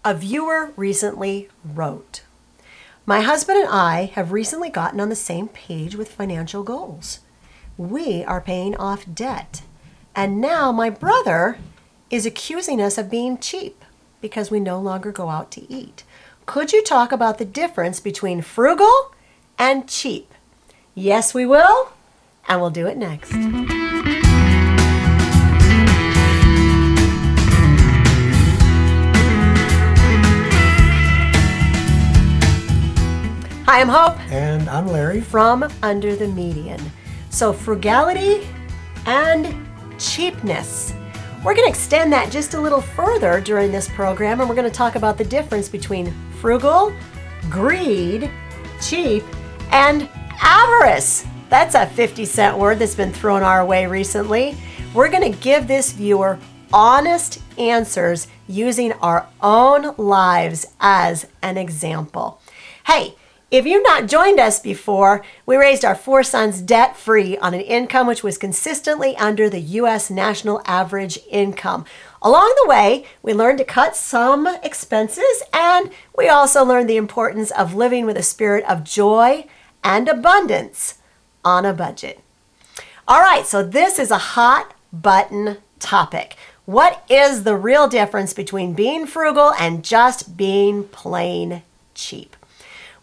A viewer recently wrote, "My husband and I have recently gotten on the same page with financial goals. We are paying off debt, and now my brother is accusing us of being cheap because we no longer go out to eat. Could you talk about the difference between frugal and cheap?" Yes, we will, and we'll do it next. Hi, I'm Hope. And I'm Larry. From Under the Median. So frugality and cheapness. We're going to extend that just a little further during this program, and we're going to talk about the difference between frugal, greed, cheap, and avarice. That's a 50-cent word that's been thrown our way recently. We're going to give this viewer honest answers using our own lives as an example. Hey, if you've not joined us before, we raised our 4 sons debt-free on an income which was consistently under the U.S. national average income. Along the way, we learned to cut some expenses, and we also learned the importance of living with a spirit of joy and abundance on a budget. All right, so this is a hot button topic. What is the real difference between being frugal and just being plain cheap?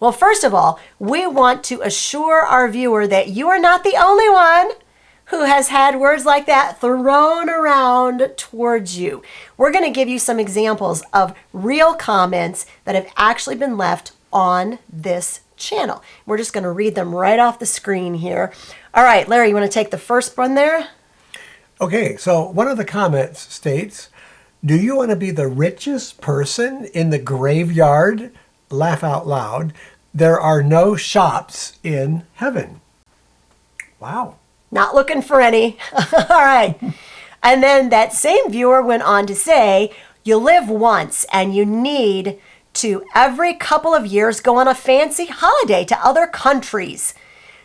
Well, first of all, we want to assure our viewer that you are not the only one who has had words like that thrown around towards you. We're going to give you some examples of real comments that have actually been left on this channel. We're just going to read them right off the screen here. All right, Larry, you want to take the first one there? Okay, so one of the comments states, "Do you want to be the richest person in the graveyard? Laugh out loud. There are no shops in heaven." Wow. Not looking for any. All right. And then that same viewer went on to say, "You live once and you need to every couple of years go on a fancy holiday to other countries.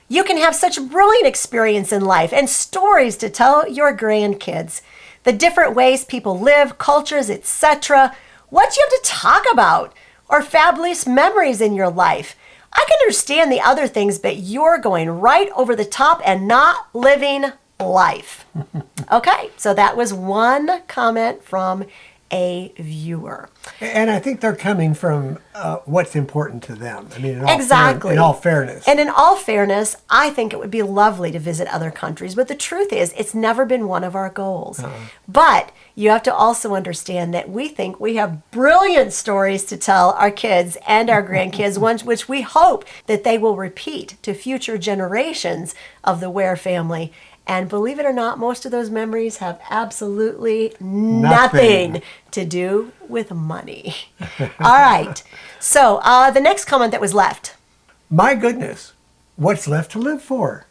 You can have such brilliant experience in life and stories to tell your grandkids. The different ways people live, cultures, etc. What do you have to talk about? Or fabulous memories in your life. I can understand the other things, but you're going right over the top and not living life." Okay, so that was one comment from a viewer. And I think they're coming from what's important to them. I mean, Exactly. In all fairness. And in all fairness, I think it would be lovely to visit other countries, but the truth is, it's never been one of our goals. But you have to also understand that we think we have brilliant stories to tell our kids and our grandkids, ones which we hope that they will repeat to future generations of the Ware family. And believe it or not, most of those memories have absolutely nothing to do with money. All right. So the next comment that was left. "My goodness, what's left to live for?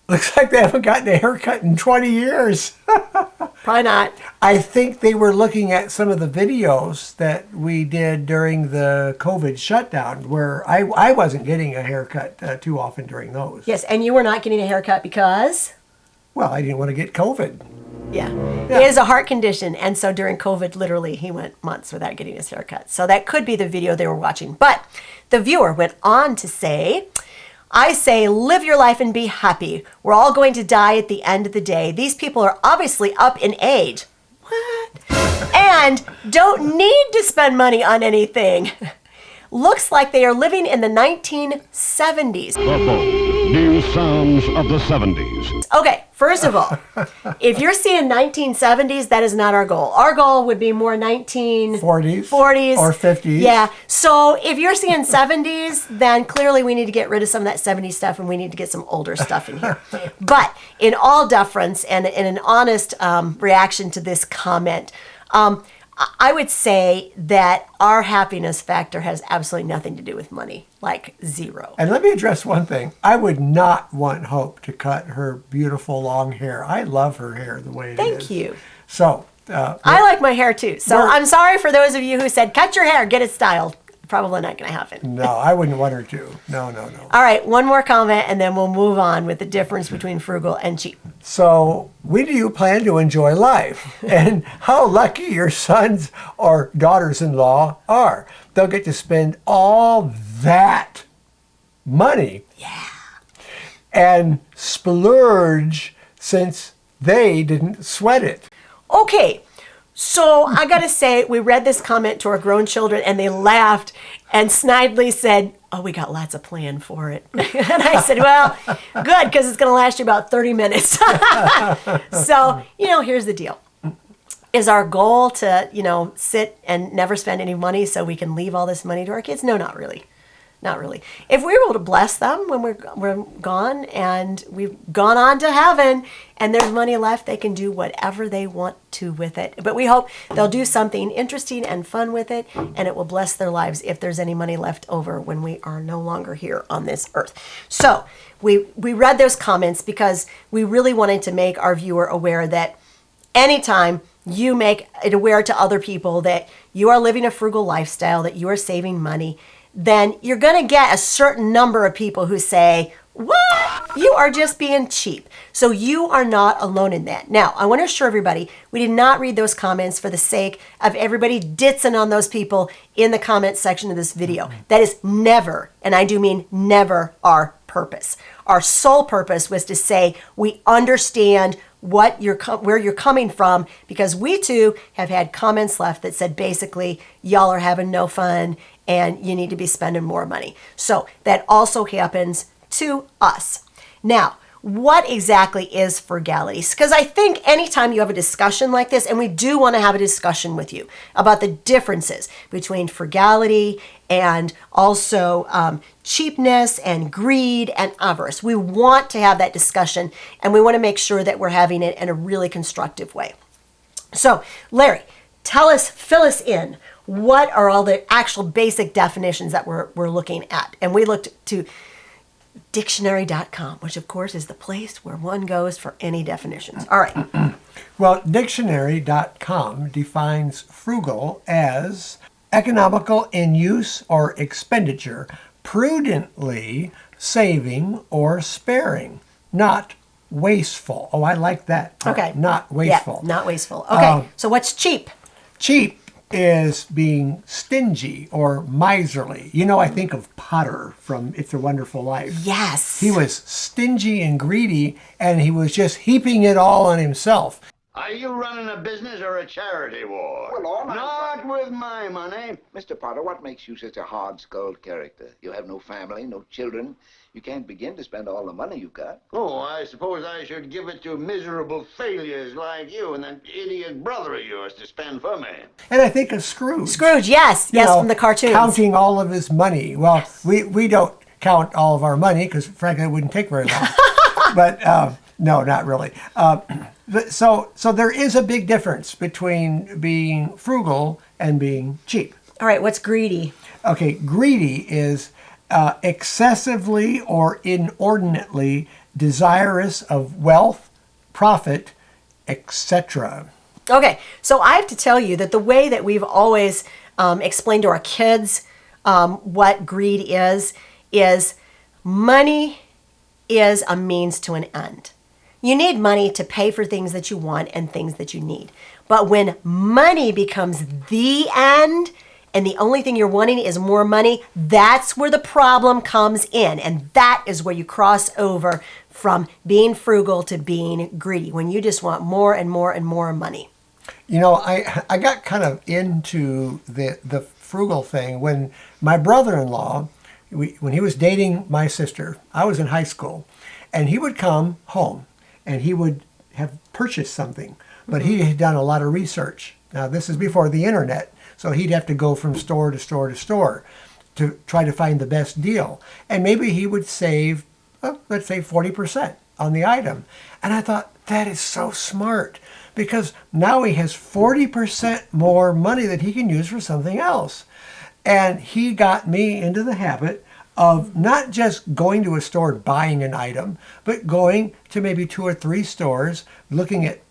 Looks like they haven't gotten a haircut in 20 years. Probably not. I think they were looking at some of the videos that we did during the COVID shutdown, where I wasn't getting a haircut too often during those. Yes, and you were not getting a haircut because? Well, I didn't want to get COVID. Yeah. It is a heart condition, and so during COVID, literally, he went months without getting his haircut. So that could be the video they were watching. But the viewer went on to say, "I say live your life and be happy. We're all going to die at the end of the day. These people are obviously up in age." What? "And don't need to spend money on anything. Looks like they are living in the 1970s. The bold, new sounds of the 70s. Okay, first of all, if you're seeing 1970s, that is not our goal. Our goal would be more 40s or 50s. Yeah, so if you're seeing 70s, then clearly we need to get rid of some of that 70s stuff and we need to get some older stuff in here. But in all deference and in an honest reaction to this comment, I would say that our happiness factor has absolutely nothing to do with money, like zero. And let me address one thing. I would not want Hope to cut her beautiful long hair. I love her hair the way it is. Thank you. So I like my hair too. So I'm sorry for those of you who said, cut your hair, get it styled. Probably not going to happen. No, I wouldn't want her to. No. All right, one more comment, and then we'll move on with the difference between frugal and cheap. So, when do you plan to enjoy life? And how lucky your sons or daughters-in-law are. They'll get to spend all that money. Yeah. And splurge since they didn't sweat it. Okay, so I got to say, we read this comment to our grown children, and they laughed, and Snidely said, oh, we got lots of plan for it. And I said, well, good, because it's going to last you about 30 minutes. So, here's the deal. Is our goal to, sit and never spend any money so we can leave all this money to our kids? No, not really. Not really. If we were able to bless them when we're gone and we've gone on to heaven and there's money left, they can do whatever they want to with it. But we hope they'll do something interesting and fun with it, and it will bless their lives if there's any money left over when we are no longer here on this earth. So we read those comments because we really wanted to make our viewer aware that anytime you make it aware to other people that you are living a frugal lifestyle, that you are saving money, then you're going to get a certain number of people who say, what? You are just being cheap. So you are not alone in that. Now, I want to assure everybody, we did not read those comments for the sake of everybody ditzing on those people in the comment section of this video. That is never, and I do mean never, our purpose. Our sole purpose was to say we understand where you're coming from, because we too have had comments left that said basically y'all are having no fun and you need to be spending more money. So that also happens to us. Now, what exactly is frugality? Because I think anytime you have a discussion like this, and we do want to have a discussion with you about the differences between frugality and also cheapness and greed and avarice. We want to have that discussion, and we want to make sure that we're having it in a really constructive way. So, Larry, fill us in. What are all the actual basic definitions that we're looking at? And we looked to dictionary.com, which of course is the place where one goes for any definitions. All right. Well, dictionary.com defines frugal as economical in use or expenditure, prudently saving or sparing, not wasteful. Oh, I like that. Okay. Not wasteful. Yeah, not wasteful. Okay. So what's cheap? Cheap is being stingy or miserly. I think of Potter from It's a Wonderful Life. Yes. He was stingy and greedy, and he was just heaping it all on himself. Are you running a business or a charity war? Well, all my Not with my money. Mr. Potter, what makes you such a hard-skulled character? You have no family, no children. You can't begin to spend all the money you've got. Oh, I suppose I should give it to miserable failures like you and that idiot brother of yours to spend for me. And I think of Scrooge. Scrooge, yes. Yes, from the cartoons. Counting all of his money. Well, we don't count all of our money because, frankly, it wouldn't take very long. But, no, not really. So there is a big difference between being frugal and being cheap. All right, what's greedy? Okay, greedy is excessively or inordinately desirous of wealth, profit, etc. Okay, so I have to tell you that the way that we've always explained to our kids what greed is money is a means to an end. You need money to pay for things that you want and things that you need. But when money becomes the end, and the only thing you're wanting is more money, that's where the problem comes in. And that is where you cross over from being frugal to being greedy, when you just want more and more and more money. I got kind of into the frugal thing when my brother-in-law, when he was dating my sister, I was in high school, and he would come home and he would have purchased something, but he had done a lot of research. Now, this is before the internet. So he'd have to go from store to store to store to try to find the best deal. And maybe he would save, let's say 40% on the item. And I thought, that is so smart, because now he has 40% more money that he can use for something else. And he got me into the habit of not just going to a store buying an item, but going to maybe 2 or 3 stores, looking at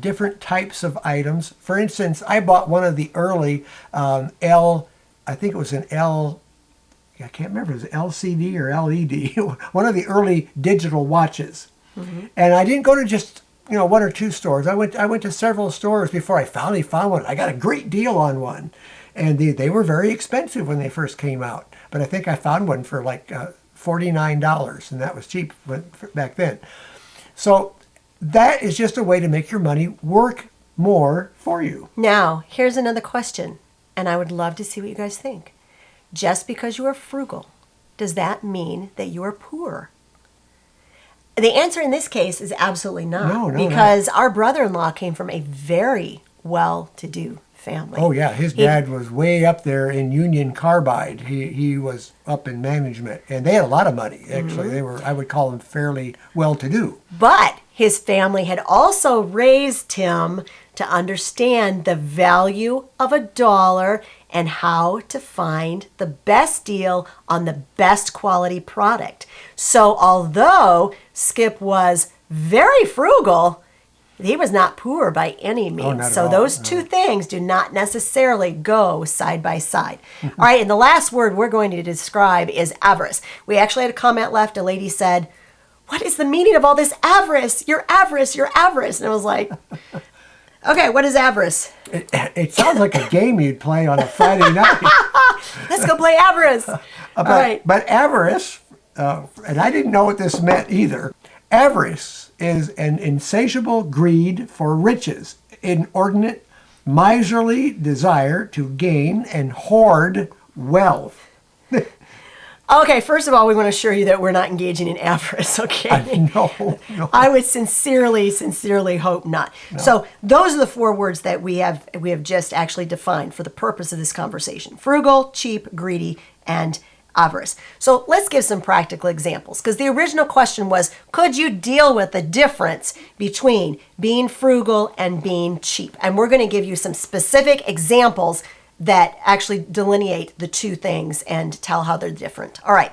different types of items. For instance, I bought one of the early I think it was an I can't remember, if it was LCD or LED, one of the early digital watches. And I didn't go to just, one or two stores. I went to several stores before I finally found one. I got a great deal on one. And they were very expensive when they first came out. But I think I found one for like $49, and that was cheap back then. So that is just a way to make your money work more for you. Now, here's another question, and I would love to see what you guys think. Just because you are frugal, does that mean that you are poor? The answer in this case is absolutely not. No, because our brother-in-law came from a very well-to-do family. Oh yeah, his dad was way up there in Union Carbide. He was up in management, and they had a lot of money. Actually, they were, I would call them, fairly well-to-do. But his family had also raised him to understand the value of a dollar and how to find the best deal on the best quality product. So although Skip was very frugal, he was not poor by any means. not at So all, those no. two things do not necessarily go side by side. All right, and the last word we're going to describe is avarice. We actually had a comment left. A lady said, "What is the meaning of all this avarice? You're avarice, you're avarice." And I was like, okay, what is avarice? It sounds like a game you'd play on a Friday night. Let's go play avarice. All right. But avarice, and I didn't know what this meant either. Avarice is an insatiable greed for riches, inordinate, miserly desire to gain and hoard wealth. Okay, first of all, we want to assure you that we're not engaging in avarice, okay? No. I would sincerely hope not. No. So those are the four words that we have just actually defined for the purpose of this conversation: frugal, cheap, greedy, and avarice. So let's give some practical examples, because the original question was, could you deal with the difference between being frugal and being cheap? And we're going to give you some specific examples that actually delineate the two things and tell how they're different. All right.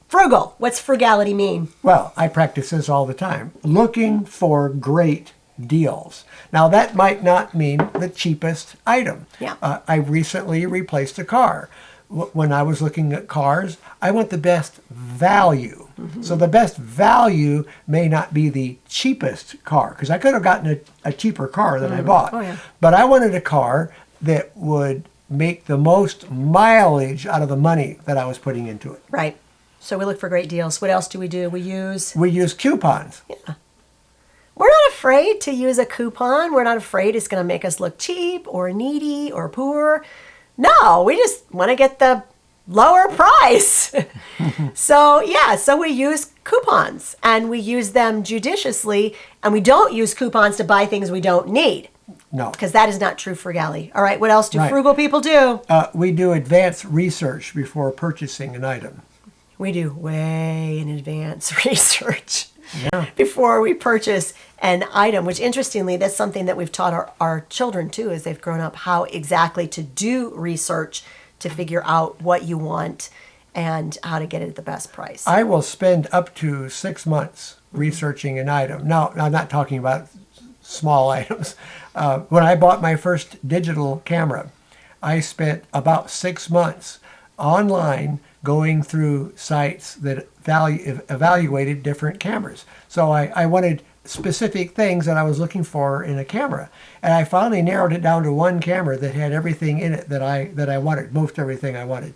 Frugal. What's frugality mean? Well, I practice this all the time. Looking for great deals. Now, that might not mean the cheapest item. Yeah. I recently replaced a car. When I was looking at cars, I want the best value. So the best value may not be the cheapest car, because I could have gotten a cheaper car than I bought. Oh, yeah. But I wanted a car that would make the most mileage out of the money that I was putting into it. Right. So we look for great deals. What else do? We use coupons. Yeah. We're not afraid to use a coupon. We're not afraid it's going to make us look cheap or needy or poor. No, we just want to get the lower price. So we use coupons, and we use them judiciously, and we don't use coupons to buy things we don't need. No. Because that is not true frugality. All right, what else do Right. frugal people do? We do advanced research before purchasing an item. We do way in advance research before we purchase an item, which interestingly, that's something that we've taught our children too, as they've grown up, how exactly to do research to figure out what you want and how to get it at the best price. I will spend up to 6 months researching an item. Now, I'm not talking about small items. When I bought my first digital camera, I spent about 6 months online going through sites that evaluated different cameras. So I wanted specific things that I was looking for in a camera. And I finally narrowed it down to one camera that had everything in it that I wanted, most everything I wanted.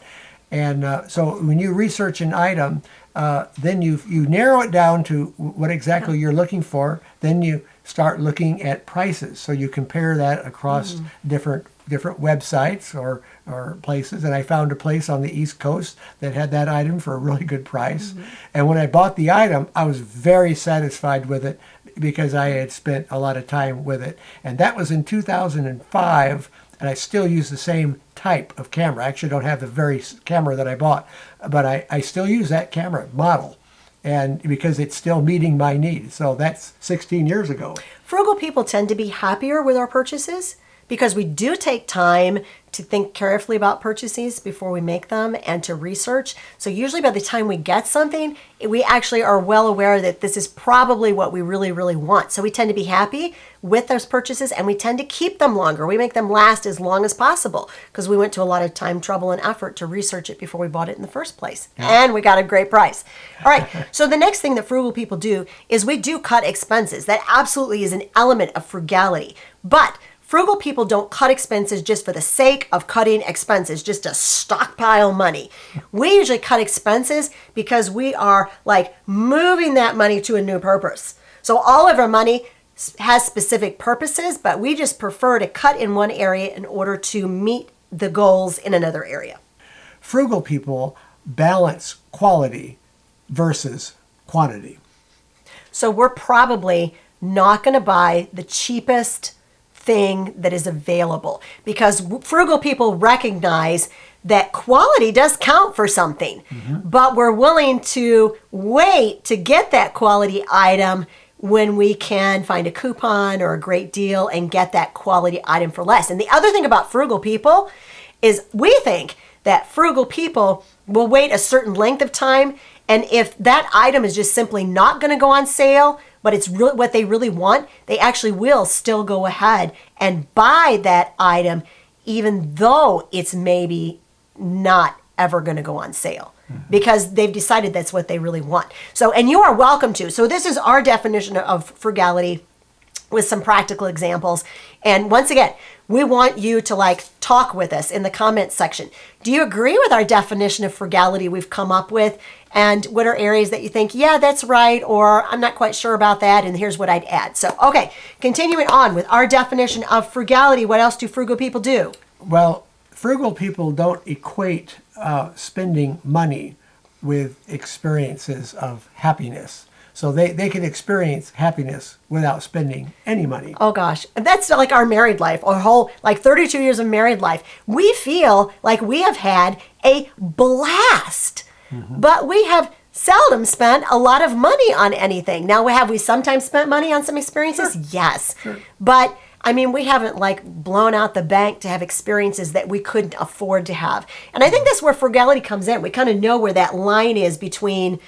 And so when you research an item, then you narrow it down to what exactly you're looking for. Then you start looking at prices. So you compare that across different websites or places. And I found a place on the East Coast that had that item for a really good price. And when I bought the item, I was very satisfied with it because I had spent a lot of time with it. And that was in 2005. And I still use the same type of camera. I actually don't have the very camera that I bought, but I still use that camera model, and because it's still meeting my needs. So that's 16 years ago. Frugal people tend to be happier with our purchases because we do take time to think carefully about purchases before we make them and to research. So usually by the time we get something, we actually are well aware that this is probably what we really, really want. So we tend to be happy with those purchases and we tend to keep them longer. We make them last as long as possible because we went to a lot of time, trouble, and effort to research it before we bought it in the first place. Yeah. And we got a great price. All right. So the next thing that frugal people do is we do cut expenses. That absolutely is an element of frugality. But frugal people don't cut expenses just for the sake of cutting expenses, just to stockpile money. We usually cut expenses because we are like moving that money to a new purpose. So all of our money has specific purposes, but we just prefer to cut in one area in order to meet the goals in another area. Frugal people balance quality versus quantity. So we're probably not going to buy the cheapest thing that is available because frugal people recognize that quality does count for something, but we're willing to wait to get that quality item when we can find a coupon or a great deal and get that quality item for less. And the other thing about frugal people is we think that frugal people will wait a certain length of time, and if that item is just simply not going to go on sale, but it's really what they really want, they actually will still go ahead and buy that item even though it's maybe not ever going to go on sale because they've decided that's what they really want. So, and you are welcome to. So this is our definition of frugality with some practical examples. And once again, we want you to like talk with us in the comments section. Do you agree with our definition of frugality we've come up with? And what are areas that you think, yeah, that's right, or I'm not quite sure about that, and here's what I'd add. So, okay, continuing on with our definition of frugality, what else do frugal people do? Well, frugal people don't equate spending money with experiences of happiness. So they can experience happiness without spending any money. Oh gosh, that's like our married life, our whole like 32 years of married life. We feel like we have had a blast, but we have seldom spent a lot of money on anything. Now, have we sometimes spent money on some experiences? Sure. Yes. Sure. But I mean, we haven't like blown out the bank to have experiences that we couldn't afford to have. And I think that's where frugality comes in. We kind of know where that line is between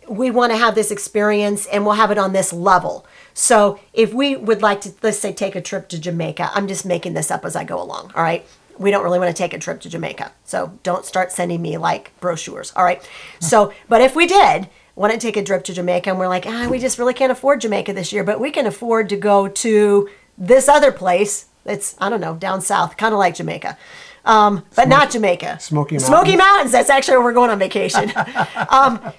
we want to have this experience and we'll have it on this level. So if we would like to, let's say, take a trip to Jamaica, I'm just making this up as I go along, all right? We don't really want to take a trip to Jamaica. So don't start sending me like brochures, all right? So, but if we did want to take a trip to Jamaica and we're like, we just really can't afford Jamaica this year, but we can afford to go to this other place that's, I don't know, down south, kind of like Jamaica. But not Jamaica. Smoky Mountains. Smoky Mountains. That's actually where we're going on vacation.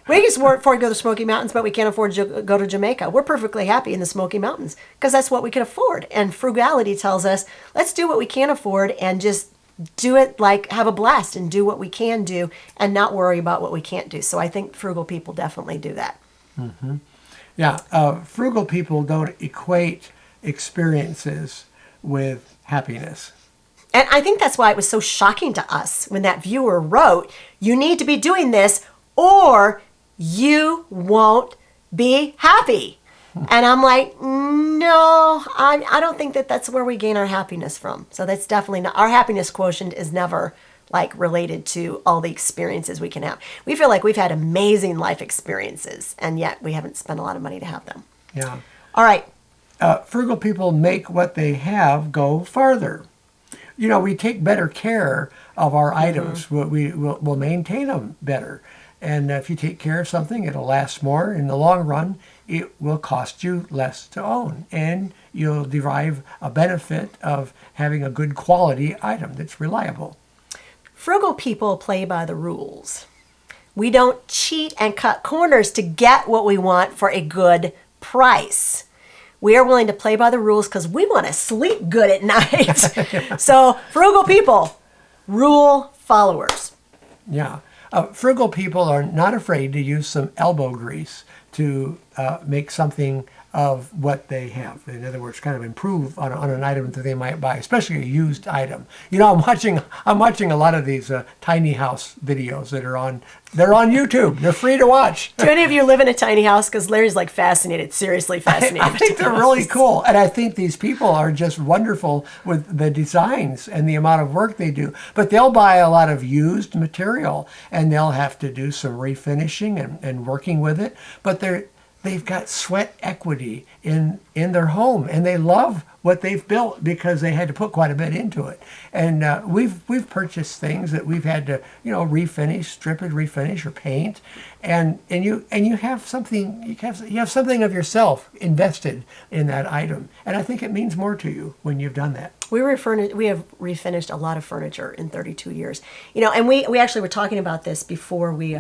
We can afford to go to the Smoky Mountains, but we can't afford to go to Jamaica. We're perfectly happy in the Smoky Mountains because that's what we can afford. And frugality tells us, let's do what we can afford and just do it like have a blast and do what we can do and not worry about what we can't do. So I think frugal people definitely do that. Mm-hmm. Yeah. Frugal people don't equate experiences with happiness. And I think that's why it was so shocking to us when that viewer wrote, you need to be doing this or you won't be happy. And I'm like, no, I don't think that that's where we gain our happiness from. So that's definitely not, our happiness quotient is never like related to all the experiences we can have. We feel like we've had amazing life experiences and yet we haven't spent a lot of money to have them. Yeah. All right. Frugal people make what they have go farther. You know, we take better care of our items. We'll maintain them better. And if you take care of something, it'll last more. In the long run, it will cost you less to own. And you'll derive a benefit of having a good quality item that's reliable. Frugal people play by the rules. We don't cheat and cut corners to get what we want for a good price. We are willing to play by the rules because we want to sleep good at night. So frugal people, rule followers. Yeah. Frugal people are not afraid to use some elbow grease to make something of what they have. In other words, kind of improve on an item that they might buy, especially a used item. You know, I'm watching a lot of these tiny house videos that are on. They're on YouTube. They're free to watch. Do any of you live in a tiny house? Because Larry's like fascinated, seriously fascinated. I think they're really cool. And I think these people are just wonderful with the designs and the amount of work they do. But they'll buy a lot of used material and they'll have to do some refinishing and working with it. But they've got sweat equity in their home, and they love what they've built because they had to put quite a bit into it. And we've purchased things that we've had to refinish, strip it, refinish, or paint, and you have something you have something of yourself invested in that item, and I think it means more to you when you've done that. We have refinished a lot of furniture in 32 years, and we actually were talking about this before we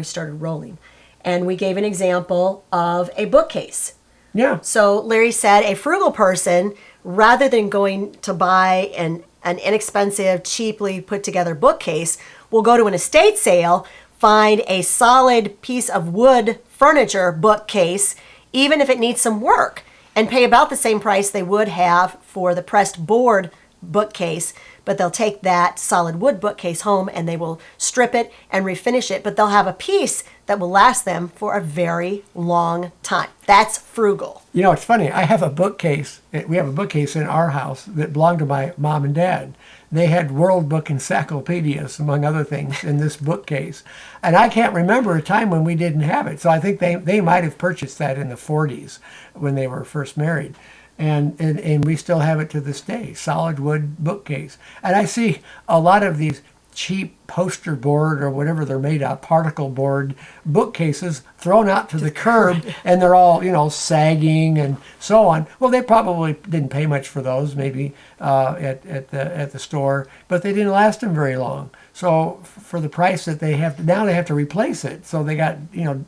started rolling. And we gave an example of a bookcase. Yeah. So Larry said a frugal person, rather than going to buy an inexpensive, cheaply put together bookcase, will go to an estate sale, find a solid piece of wood furniture bookcase, even if it needs some work, and pay about the same price they would have for the pressed board bookcase. But they'll take that solid wood bookcase home and they will strip it and refinish it, but they'll have a piece that will last them for a very long time. That's frugal. You know, it's funny. I have a bookcase. We have a bookcase in our house that belonged to my mom and dad. They had World Book encyclopedias, among other things, in this bookcase. And I can't remember a time when we didn't have it. So I think they might have purchased that in the 40s when they were first married. And we still have it to this day, solid wood bookcase. And I see a lot of these cheap poster board or whatever they're made of, particle board bookcases thrown out to the curb, and they're all, sagging and so on. Well, they probably didn't pay much for those, maybe at the store, but they didn't last them very long. So for the price that they have, now they have to replace it. So they got,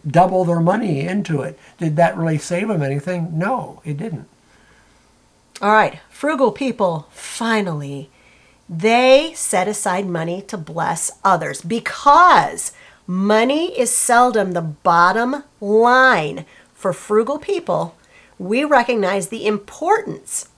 double their money into it. Did that really save them anything? No, it didn't. All right, frugal people, finally, they set aside money to bless others because money is seldom the bottom line. For frugal people, we recognize the importance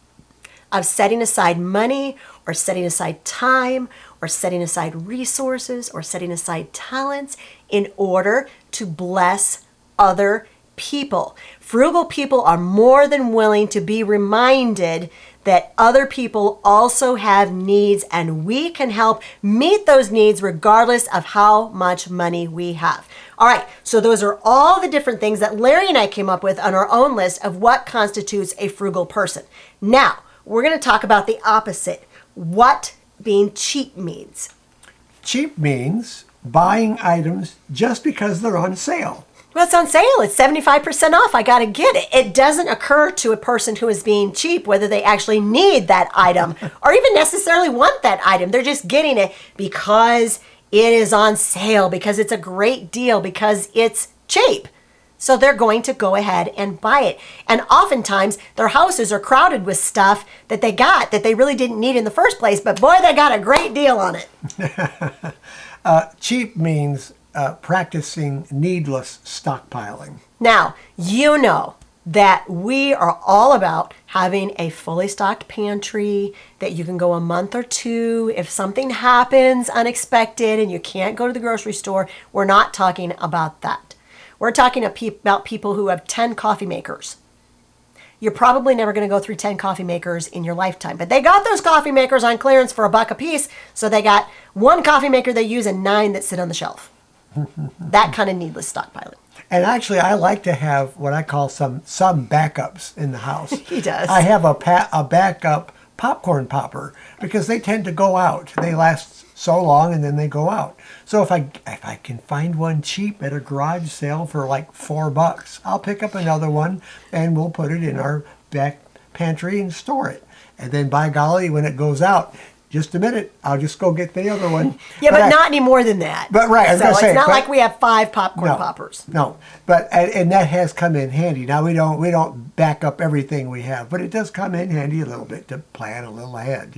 of setting aside money or setting aside time or setting aside resources or setting aside talents in order to bless other people. Frugal people are more than willing to be reminded that other people also have needs and we can help meet those needs regardless of how much money we have. All right, so those are all the different things that Larry and I came up with on our own list of what constitutes a frugal person. Now, we're going to talk about the opposite, what being cheap means. Cheap means buying items just because they're on sale. Well, it's on sale. It's 75% off. I got to get it. It doesn't occur to a person who is being cheap whether they actually need that item or even necessarily want that item. They're just getting it because it is on sale, because it's a great deal, because it's cheap. So they're going to go ahead and buy it. And oftentimes their houses are crowded with stuff that they got that they really didn't need in the first place, but boy, they got a great deal on it. Cheap means practicing needless stockpiling. Now, you know that we are all about having a fully stocked pantry, that you can go a month or two. If something happens unexpected and you can't go to the grocery store, we're not talking about that. We're talking about people who have 10 coffee makers. You're probably never going to go through 10 coffee makers in your lifetime, but they got those coffee makers on clearance for $1 a piece, so they got one coffee maker they use and 9 that sit on the shelf. That kind of needless stockpiling. And actually, I like to have what I call some backups in the house. He does. I have a backup popcorn popper because they tend to go out. They last so long and then they go out. So if I can find one cheap at a garage sale for like $4, I'll pick up another one and we'll put it in our back pantry and store it. And then by golly, when it goes out, just a minute, I'll just go get the other one. Yeah, but not any more than that. But right, I was so gonna say, it's not but, like we have 5 popcorn poppers. No, but and that has come in handy. Now we don't back up everything we have, but it does come in handy a little bit to plan a little ahead,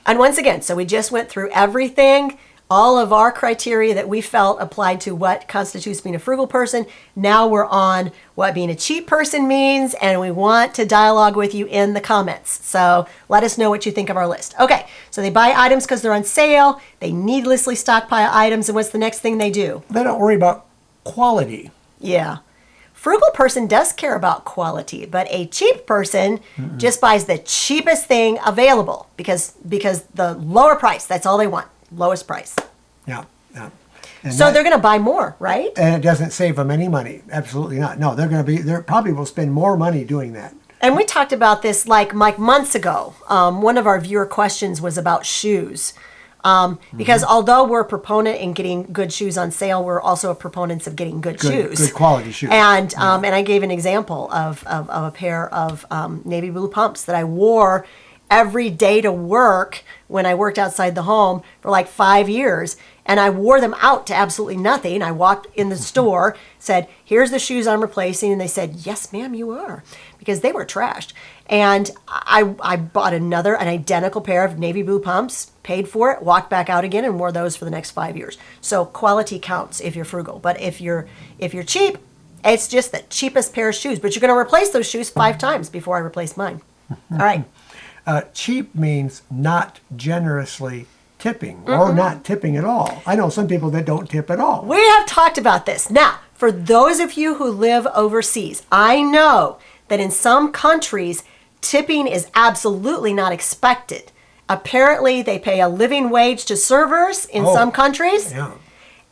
And once again, so we just went through everything all of our criteria that we felt applied to what constitutes being a frugal person. Now we're on what being a cheap person means, and we want to dialogue with you in the comments. So let us know what you think of our list. Okay, so they buy items because they're on sale. They needlessly stockpile items, and what's the next thing they do? They don't worry about quality. Yeah. Frugal person does care about quality, but a cheap person just buys the cheapest thing available because the lower price, that's all they want. Lowest price. Yeah, yeah. And So they're going to buy more, right? and it doesn't save them any money. Absolutely not. No, they probably will spend more money doing that. And we talked about this like months ago. One of our viewer questions was about shoes. Because although we're a proponent in getting good shoes on sale, we're also proponents of getting good shoes. Good quality shoes. And I gave an example of a pair of navy blue pumps that I wore every day to work when I worked outside the home for like 5 years. And I wore them out to absolutely nothing. I walked in the store, said, here's the shoes I'm replacing. And they said, yes, ma'am, you are. Because they were trashed. And I bought an identical pair of navy blue pumps, paid for it, walked back out again, and wore those for the next 5 years. So quality counts if you're frugal. But if you're cheap, it's just the cheapest pair of shoes. But you're going to replace those shoes 5 times before I replace mine. All right. Cheap means not generously tipping or not tipping at all. I know some people that don't tip at all. We have talked about this. Now, for those of you who live overseas, I know that in some countries, tipping is absolutely not expected. Apparently, they pay a living wage to servers in some countries. Yeah.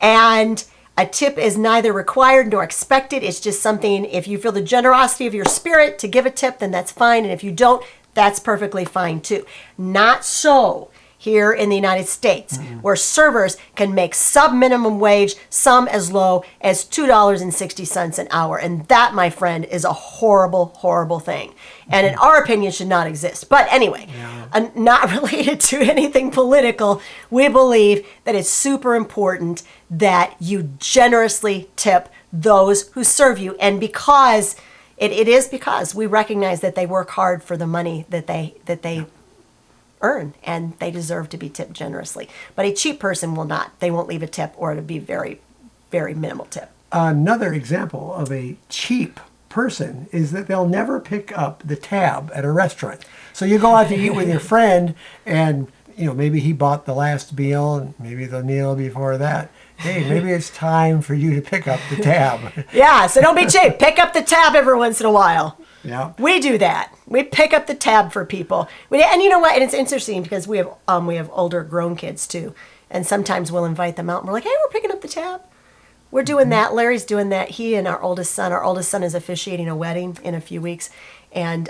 And a tip is neither required nor expected. It's just something, if you feel the generosity of your spirit to give a tip, then that's fine. And if you don't, that's perfectly fine too. Not so here in the United States, where servers can make sub-minimum wage, some as low as $2.60 an hour. And that, my friend, is a horrible, horrible thing. And in our opinion, should not exist. But anyway, not related to anything political, we believe that it's super important that you generously tip those who serve you. And because it is because we recognize that they work hard for the money that they earn, and they deserve to be tipped generously. But a cheap person will not. They won't leave a tip, or it'll be very, very minimal tip. Another example of a cheap person is that they'll never pick up the tab at a restaurant. So you go out to eat with your friend, and maybe he bought the last meal and maybe the meal before that. Hey, maybe it's time for you to pick up the tab. Yeah, so don't be cheap. Pick up the tab every once in a while. Yeah. We do that. We pick up the tab for people. And you know what? And it's interesting because we have older grown kids too. And sometimes we'll invite them out and we're like, hey, we're picking up the tab. We're doing that. Larry's doing that. He and our oldest son is officiating a wedding in a few weeks. And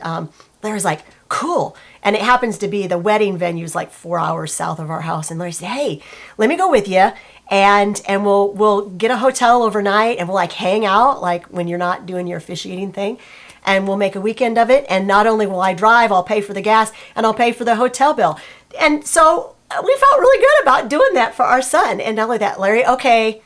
Larry's like, cool. And it happens to be the wedding venue's like 4 hours south of our house. And Larry said, hey, let me go with you. And we'll get a hotel overnight and we'll like hang out like when you're not doing your officiating thing. And we'll make a weekend of it. And not only will I drive, I'll pay for the gas and I'll pay for the hotel bill. And so we felt really good about doing that for our son. And not only that, Larry, okay,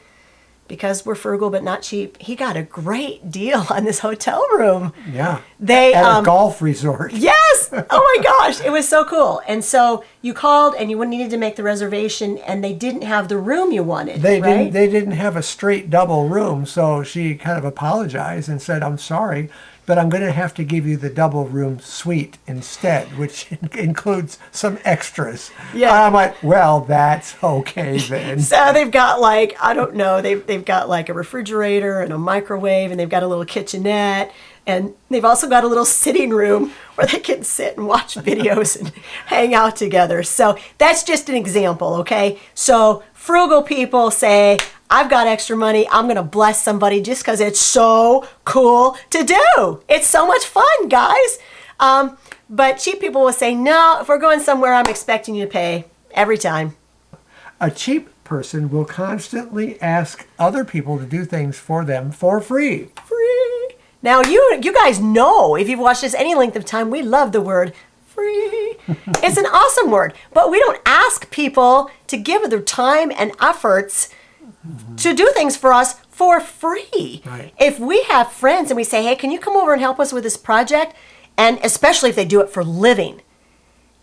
because we're frugal but not cheap, he got a great deal on this hotel room. Yeah. They at a golf resort. Yes. Oh my gosh, it was so cool. And so you called and you needed to make the reservation, and they didn't have the room you wanted. They right? didn't have a straight double room, so she kind of apologized and said, I'm sorry, but I'm going to have to give you the double room suite instead, which includes some extras. Yeah. I'm like, well, that's okay then. So they've got like, I don't know, they've got like a refrigerator and a microwave, and they've got a little kitchenette, and they've also got a little sitting room where they can sit and watch videos and hang out together. So that's just an example, okay? So frugal people say, I've got extra money, I'm going to bless somebody just because it's so cool to do. It's so much fun, guys. But cheap people will say, no, if we're going somewhere, I'm expecting you to pay every time. A cheap person will constantly ask other people to do things for them for free. Free. Now, you guys know, if you've watched this any length of time, we love the word free. It's an awesome word. But we don't ask people to give their time and efforts to do things for us for free. Right. If we have friends and we say, hey, can you come over and help us with this project? And especially if they do it for living,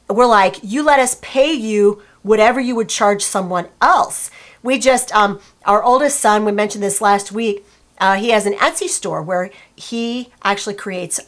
we're like, you let us pay you whatever you would charge someone else. We just, our oldest son, we mentioned this last week, he has an Etsy store where he actually creates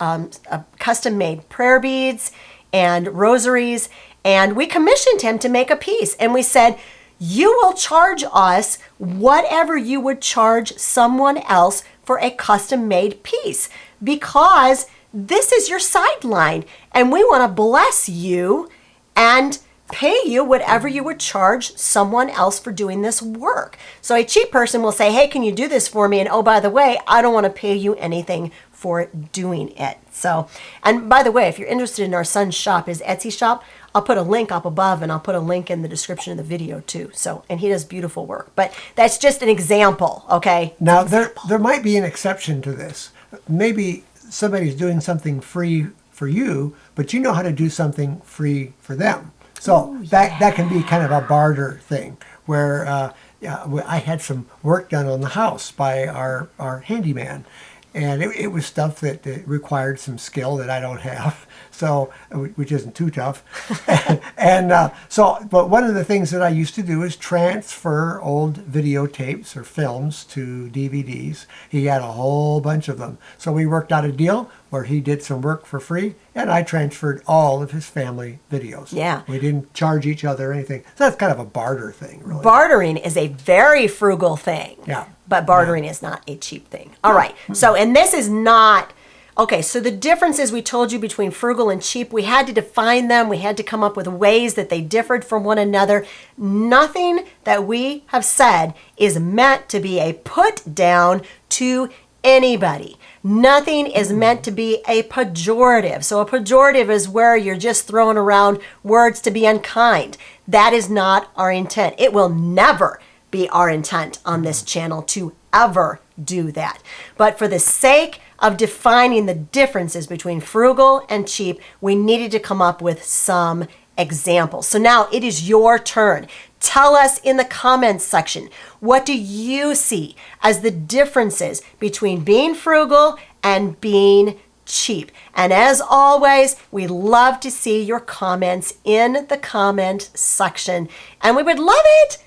custom-made prayer beads and rosaries, and we commissioned him to make a piece. And we said, you will charge us whatever you would charge someone else for a custom-made piece, because this is your sideline, and we want to bless you and pay you whatever you would charge someone else for doing this work. So a cheap person will say, hey, can you do this for me? And oh, by the way, I don't want to pay you anything for doing it. So, and by the way, if you're interested in our son's shop, his Etsy shop, I'll put a link up above, and I'll put a link in the description of the video too. So, and he does beautiful work, but that's just an example, okay? Now, there might be an exception to this. Maybe somebody's doing something free for you, but you know how to do something free for them. So that can be kind of a barter thing, where I had some work done on the house by our handyman, and it was stuff that required some skill that I don't have, so which isn't too tough. But one of the things that I used to do is transfer old videotapes or films to DVDs. He had a whole bunch of them, so we worked out a deal where he did some work for free, and I transferred all of his family videos. Yeah. We didn't charge each other or anything. So that's kind of a barter thing, really. Bartering is a very frugal thing. Yeah. But bartering is not a cheap thing. All right. So, and this is not, okay, so the differences we told you between frugal and cheap, we had to define them. We had to come up with ways that they differed from one another. Nothing that we have said is meant to be a put down to anybody. Nothing is meant to be a pejorative. So a pejorative is where you're just throwing around words to be unkind. That is not our intent. It will never be our intent on this channel to ever do that. But for the sake of defining the differences between frugal and cheap, we needed to come up with some examples. So now it is your turn. Tell us in the comments section, what do you see as the differences between being frugal and being cheap? And as always, we love to see your comments in the comment section. And we would love it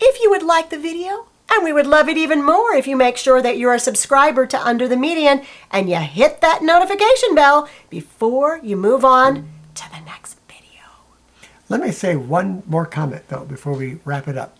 if you would like the video. And we would love it even more if you make sure that you're a subscriber to Under the Median and you hit that notification bell before you move on to the next video. Let me say one more comment, though, before we wrap it up.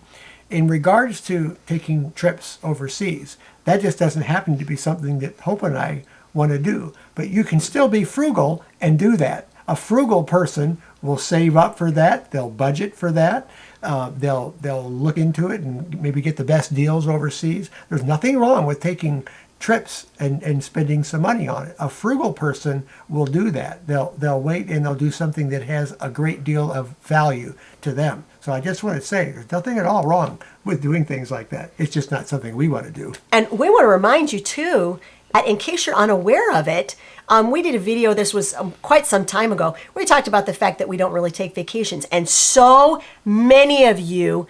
In regards to taking trips overseas, that just doesn't happen to be something that Hope and I want to do. But you can still be frugal and do that. A frugal person will save up for that. They'll budget for that. They'll look into it and maybe get the best deals overseas. There's nothing wrong with taking trips and spending some money on it. A frugal person will do that. They'll wait and they'll do something that has a great deal of value to them. So I just want to say there's nothing at all wrong with doing things like that. It's just not something we want to do. And we want to remind you too, in case you're unaware of it, we did a video, this was quite some time ago, where we talked about the fact that we don't really take vacations. And so many of you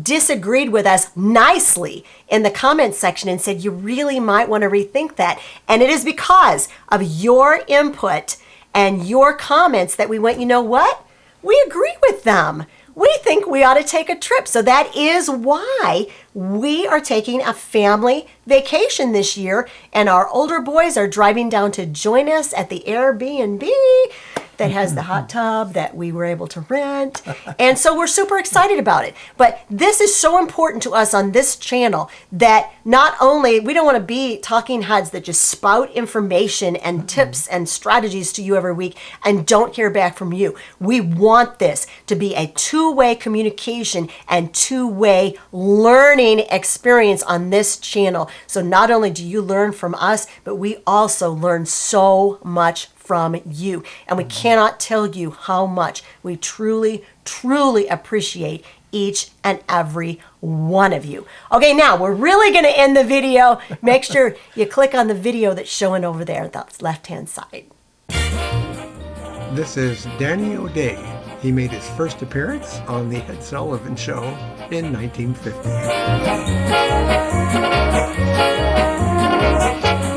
disagreed with us nicely in the comments section and said you really might want to rethink that. And it is because of your input and your comments that we went, you know what? We agree with them. We think we ought to take a trip. So that is why we are taking a family vacation this year, and our older boys are driving down to join us at the Airbnb that has the hot tub that we were able to rent. And so we're super excited about it. But this is so important to us on this channel that not only, we don't want to be talking heads that just spout information and tips and strategies to you every week and don't hear back from you. We want this to be a two-way communication and two-way learning experience on this channel. So not only do you learn from us, but we also learn so much from you. And we cannot tell you how much we truly, truly appreciate each and every one of you. Okay, now we're really going to end the video. Make sure you click on the video that's showing over there, that left-hand side. This is Danny O'Day. He made his first appearance on The Ed Sullivan Show in 1950.